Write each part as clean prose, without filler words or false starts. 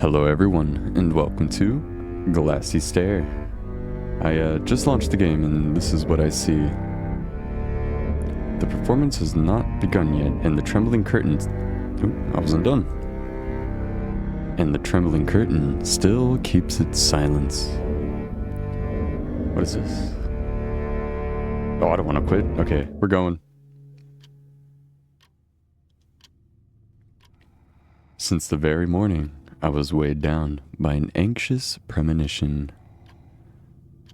Hello everyone, and welcome to Glassy Stare. I just launched the game and this is what I see. The performance has not begun yet, and the trembling curtain... I wasn't done. And the trembling curtain still keeps its silence. What is this? Oh, I don't want to quit. Okay, we're going. Since the very morning, I was weighed down by an anxious premonition.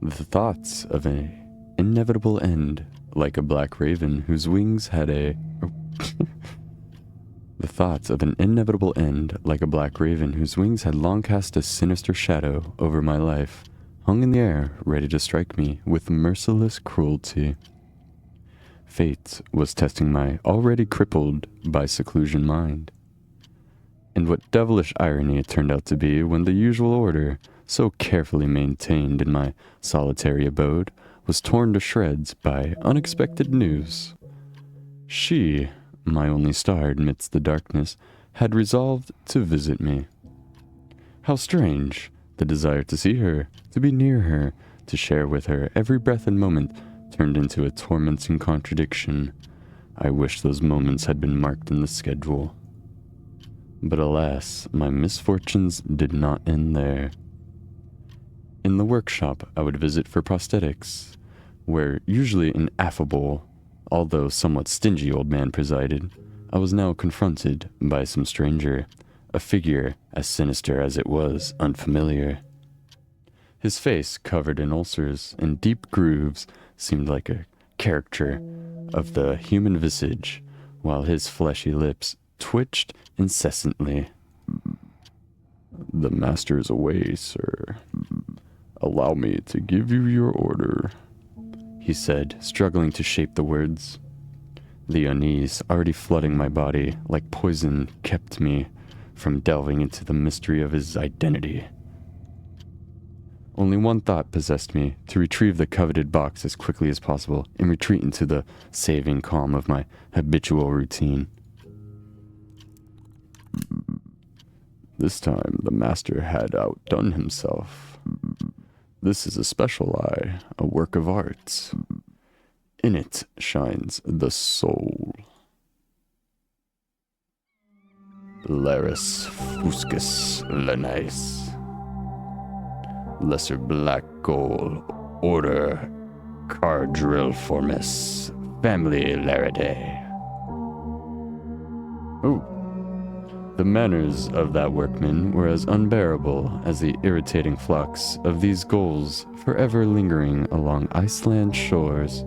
The thoughts of an inevitable end, like a black raven whose wings had a... The thoughts of an inevitable end, like a black raven whose wings had long cast a sinister shadow over my life, hung in the air, ready to strike me with merciless cruelty. Fate was testing my already crippled by seclusion mind. And what devilish irony it turned out to be when the usual order, so carefully maintained in my solitary abode, was torn to shreds by unexpected news. She, my only star amidst the darkness, had resolved to visit me. How strange, the desire to see her, to be near her, to share with her every breath and moment, turned into a tormenting contradiction. I wish those moments had been marked in the schedule. But alas, my misfortunes did not end there. In the workshop I would visit for prosthetics, where usually an affable, although somewhat stingy old man presided, I was now confronted by some stranger, a figure as sinister as it was unfamiliar. His face, covered in ulcers and deep grooves, seemed like a caricature of the human visage, while his fleshy lips twitched incessantly. "The master is away, sir. Allow me to give you your order," he said, struggling to shape the words. The unease already flooding my body like poison kept me from delving into the mystery of his identity. Only one thought possessed me: to retrieve the coveted box as quickly as possible and retreat into the saving calm of my habitual routine. This time the master had outdone himself. This is a special eye, a work of art. In it shines the soul. Laris fuscus lenis. Lesser black gold, order cardriliformis, family Laridae. Oh. The manners of that workman were as unbearable as the irritating flux of these gulls forever lingering along Iceland's shores.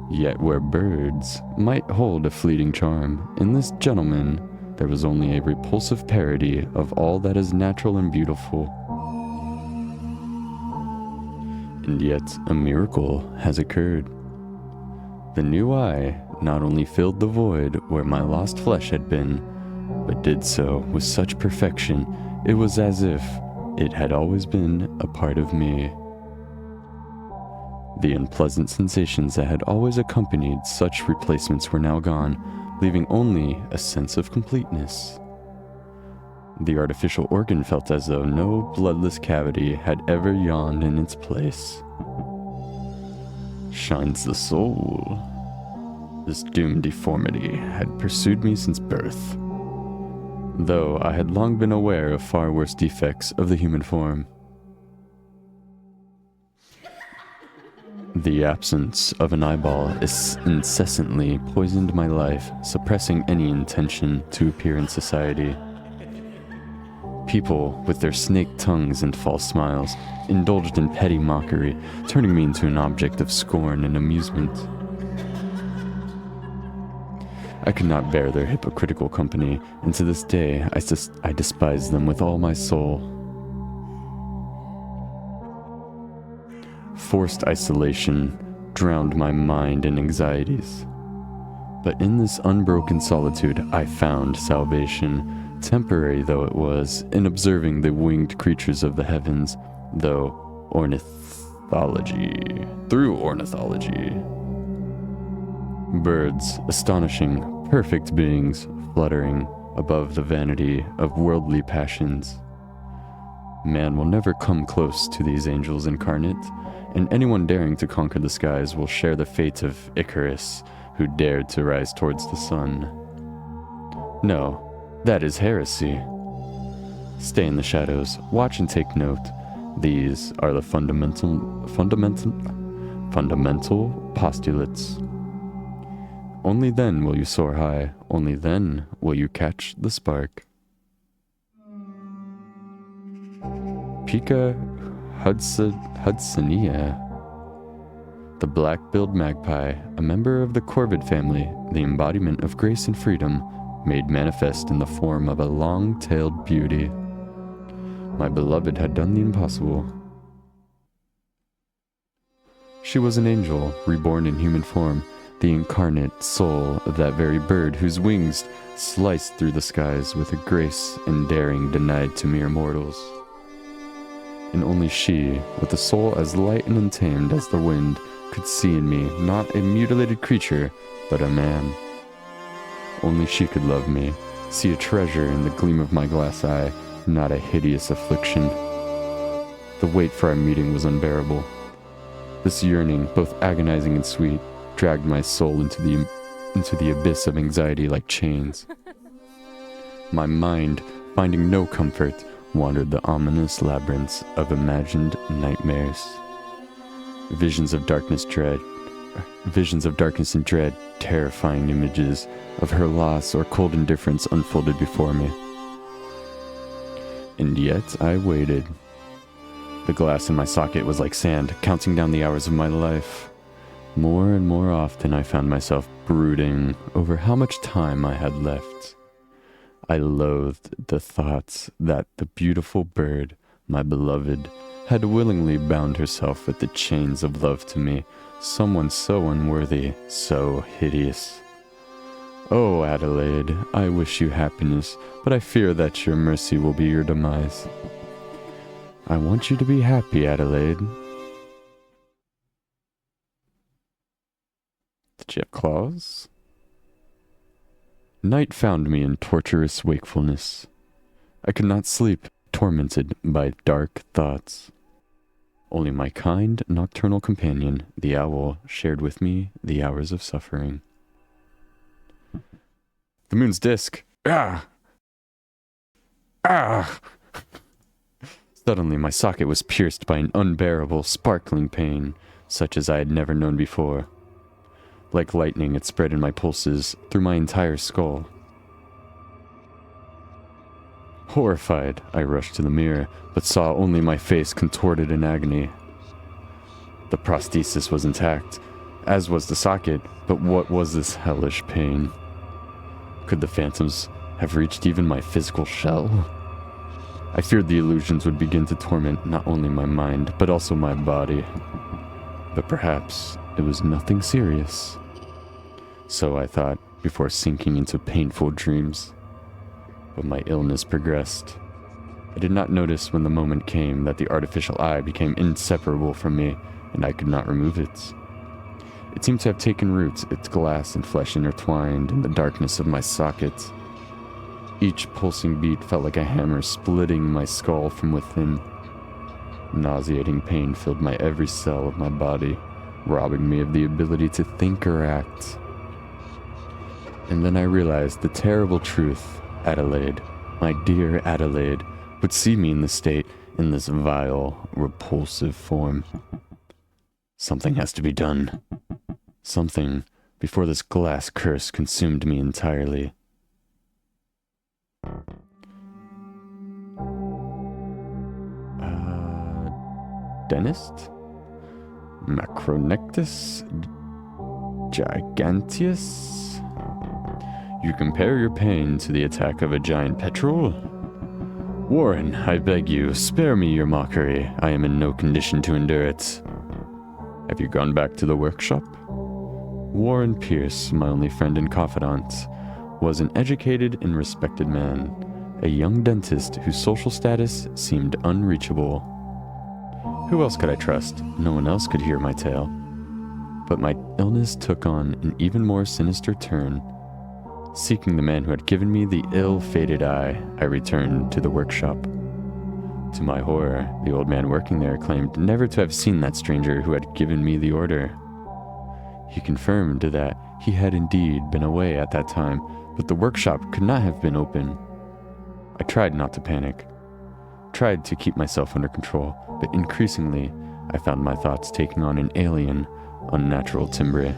Yet where birds might hold a fleeting charm, in this gentleman there was only a repulsive parody of all that is natural and beautiful. And yet a miracle has occurred. The new eye not only filled the void where my lost flesh had been, but did so with such perfection it was as if it had always been a part of me. The unpleasant sensations that had always accompanied such replacements were now gone, leaving only a sense of completeness. The artificial organ felt as though no bloodless cavity had ever yawned in its place. Shines the soul. This doomed deformity had pursued me since birth, though I had long been aware of far worse defects of the human form. The absence of an eyeball incessantly poisoned my life, suppressing any intention to appear in society. People, with their snake tongues and false smiles, indulged in petty mockery, turning me into an object of scorn and amusement. I could not bear their hypocritical company, and to this day I despise them with all my soul. Forced isolation drowned my mind in anxieties. But in this unbroken solitude I found salvation, temporary though it was, in observing the winged creatures of the heavens, through ornithology. Birds, astonishing, perfect beings, fluttering above the vanity of worldly passions. Man will never come close to these angels incarnate, and anyone daring to conquer the skies will share the fate of Icarus, who dared to rise towards the sun. No, that is heresy. Stay in the shadows, watch and take note. These are the fundamental postulates. Only then will you soar high, only then will you catch the spark. Pica hudsonia. The black-billed magpie, a member of the corvid family, the embodiment of grace and freedom, made manifest in the form of a long-tailed beauty. My beloved had done the impossible. She was an angel, reborn in human form, the incarnate soul of that very bird whose wings sliced through the skies with a grace and daring denied to mere mortals. And only she, with a soul as light and untamed as the wind, could see in me not a mutilated creature, but a man. Only she could love me, see a treasure in the gleam of my glass eye, not a hideous affliction. The wait for our meeting was unbearable. This yearning, both agonizing and sweet, dragged my soul into the abyss of anxiety like chains. My mind, finding no comfort, wandered the ominous labyrinths of imagined nightmares. Visions of darkness and dread, terrifying images of her loss or cold indifference unfolded before me. And yet I waited. The glass in my socket was like sand, counting down the hours of my life. More and more often I found myself brooding over how much time I had left. I loathed the thoughts that the beautiful bird, my beloved, had willingly bound herself with the chains of love to me, someone so unworthy, so hideous. Oh, Adelaide, I wish you happiness, but I fear that your mercy will be your demise. I want you to be happy, Adelaide. Did you have claws? Night found me in torturous wakefulness. I could not sleep, tormented by dark thoughts. Only my kind nocturnal companion, the owl, shared with me the hours of suffering. The moon's disk. Ah! Ah! Suddenly my socket was pierced by an unbearable, sparkling pain, such as I had never known before. Like lightning, it spread in my pulses through my entire skull. Horrified, I rushed to the mirror, but saw only my face contorted in agony. The prosthesis was intact, as was the socket, but what was this hellish pain? Could the phantoms have reached even my physical shell? I feared the illusions would begin to torment not only my mind, but also my body. But perhaps it was nothing serious. So I thought, before sinking into painful dreams. But my illness progressed. I did not notice when the moment came that the artificial eye became inseparable from me, and I could not remove it. It seemed to have taken root, its glass and flesh intertwined in the darkness of my socket. Each pulsing beat felt like a hammer splitting my skull from within. Nauseating pain filled my every cell of my body, robbing me of the ability to think or act. And then I realized the terrible truth. Adelaide, my dear Adelaide, would see me in this state, in this vile, repulsive form. Something has to be done. Something, before this glass curse consumed me entirely. Dentist? Macronectus? Giganteus? You compare your pain to the attack of a giant petrel? Warren, I beg you, spare me your mockery. I am in no condition to endure it. Have you gone back to the workshop? Warren Pierce, my only friend and confidant, was an educated and respected man, a young dentist whose social status seemed unreachable. Who else could I trust? No one else could hear my tale. But my illness took on an even more sinister turn. Seeking the man who had given me the ill-fated eye, I returned to the workshop. To my horror, the old man working there claimed never to have seen that stranger who had given me the order. He confirmed that he had indeed been away at that time, but the workshop could not have been open. I tried not to panic, tried to keep myself under control, but increasingly I found my thoughts taking on an alien, unnatural timbre.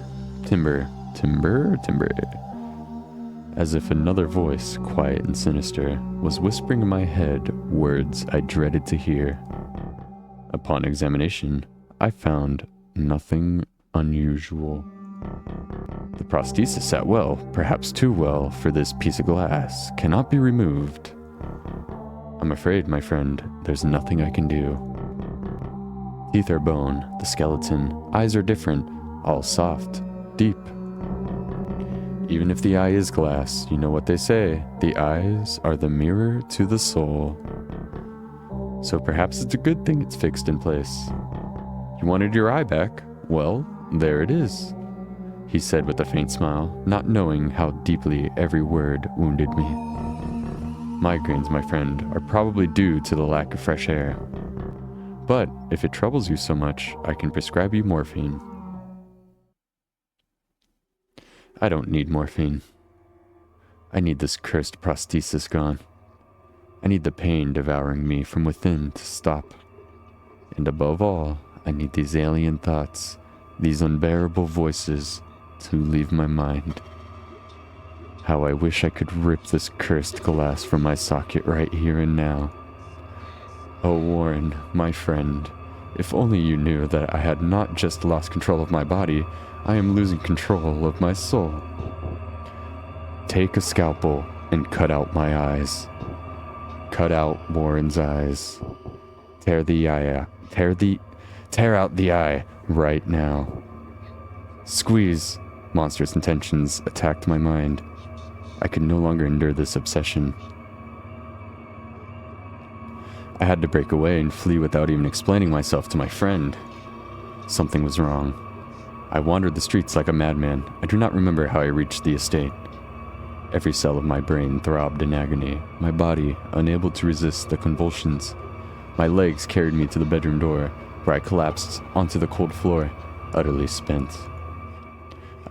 As if another voice, quiet and sinister, was whispering in my head words I dreaded to hear. Upon examination, I found nothing unusual. The prosthesis sat well, perhaps too well, for this piece of glass cannot be removed. I'm afraid, my friend, there's nothing I can do. Teeth are bone, the skeleton, eyes are different, all soft, deep. Even if the eye is glass, you know what they say, the eyes are the mirror to the soul. So perhaps it's a good thing it's fixed in place. You wanted your eye back? Well, there it is, he said with a faint smile, not knowing how deeply every word wounded me. Migraines, my friend, are probably due to the lack of fresh air. But if it troubles you so much, I can prescribe you morphine. I don't need morphine. I need this cursed prosthesis gone. I need the pain devouring me from within to stop. And above all, I need these alien thoughts, these unbearable voices, to leave my mind. How I wish I could rip this cursed glass from my socket right here and now. Oh, Warren, my friend, if only you knew that I had not just lost control of my body, I am losing control of my soul. Take a scalpel and cut out my eyes. Cut out Warren's eyes. Tear out the eye right now. Squeeze. Monstrous intentions attacked my mind. I could no longer endure this obsession. I had to break away and flee without even explaining myself to my friend. Something was wrong. I wandered the streets like a madman. I do not remember how I reached the estate. Every cell of my brain throbbed in agony, my body unable to resist the convulsions. My legs carried me to the bedroom door, where I collapsed onto the cold floor, utterly spent.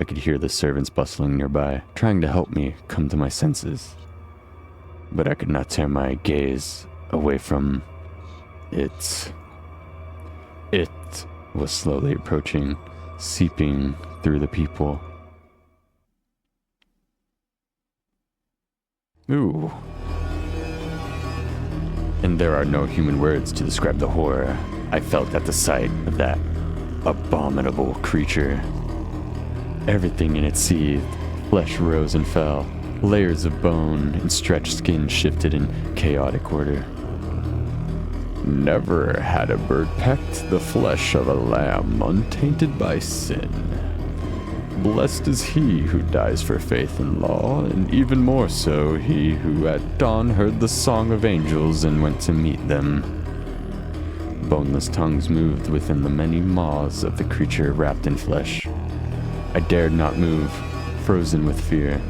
I could hear the servants bustling nearby, trying to help me come to my senses. But I could not tear my gaze away from it. It was slowly approaching, seeping through the people. Ooh. And there are no human words to describe the horror I felt at the sight of that abominable creature. Everything in it seethed, flesh rose and fell, layers of bone and stretched skin shifted in chaotic order. Never had a bird pecked the flesh of a lamb untainted by sin. Blessed is he who dies for faith and law, and even more so he who at dawn heard the song of angels and went to meet them. Boneless tongues moved within the many maws of the creature wrapped in flesh. I dared not move, frozen with fear.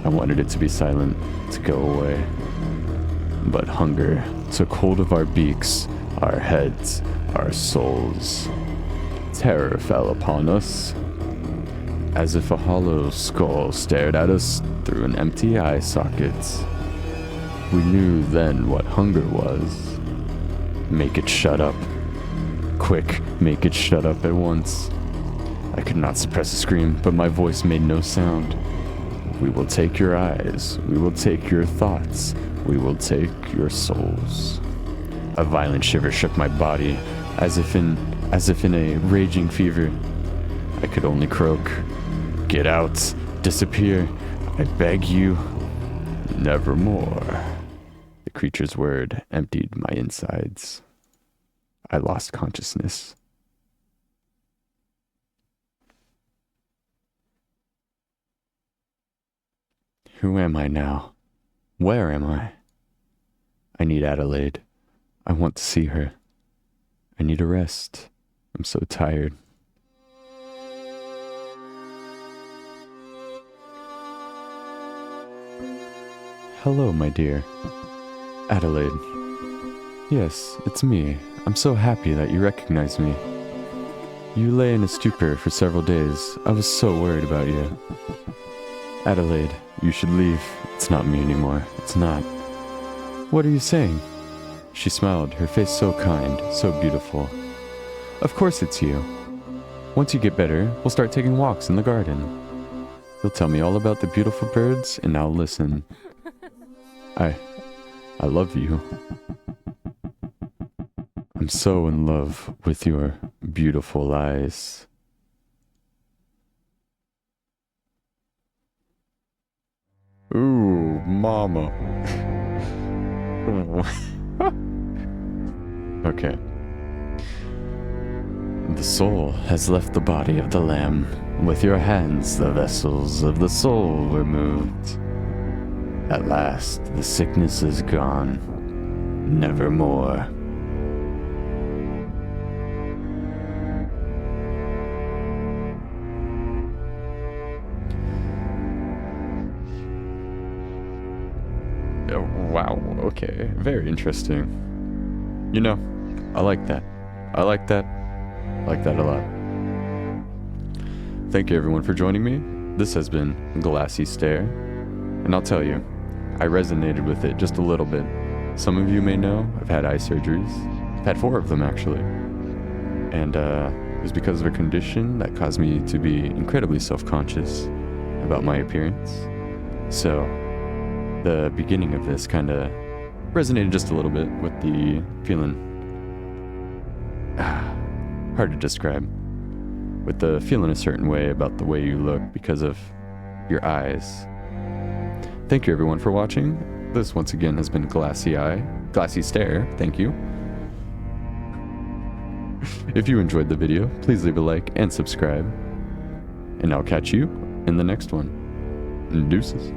I wanted it to be silent, to go away. But hunger took hold of our beaks, our heads, our souls. Terror fell upon us, as if a hollow skull stared at us through an empty eye socket. We knew then what hunger was. Make it shut up. Quick, make it shut up at once. I could not suppress a scream, but my voice made no sound. We will take your eyes. We will take your thoughts. We will take your souls. A violent shiver shook my body, as if in a raging fever. I could only croak. Get out. Disappear. I beg you. Nevermore. The creature's word emptied my insides. I lost consciousness. Who am I now? Where am I? I need Adelaide. I want to see her. I need a rest. I'm so tired. Hello, my dear. Adelaide. Yes, it's me. I'm so happy that you recognize me. You lay in a stupor for several days. I was so worried about you. Adelaide, you should leave. It's not me anymore. It's not. What are you saying? She smiled, her face so kind, so beautiful. Of course it's you. Once you get better, we'll start taking walks in the garden. You'll tell me all about the beautiful birds, and I'll listen. I love you. I'm so in love with your beautiful eyes. Ooh, mama. Okay. The soul has left the body of the lamb. With your hands the vessels of the soul were moved. At last the sickness is gone. Nevermore. Oh, wow, okay. Very interesting. You know, I like that. I like that. I like that a lot. Thank you everyone for joining me. This has been Glassy Stare. And I'll tell you, I resonated with it just a little bit. Some of you may know I've had eye surgeries. I've had 4 of them actually. And it was because of a condition that caused me to be incredibly self-conscious about my appearance. So the beginning of this kind of resonated just a little bit with the feeling, hard to describe, with the feeling a certain way about the way you look because of your eyes. Thank you everyone for watching. This once again has been Glassy Stare, thank you. If you enjoyed the video, please leave a like and subscribe. And I'll catch you in the next one. Deuces.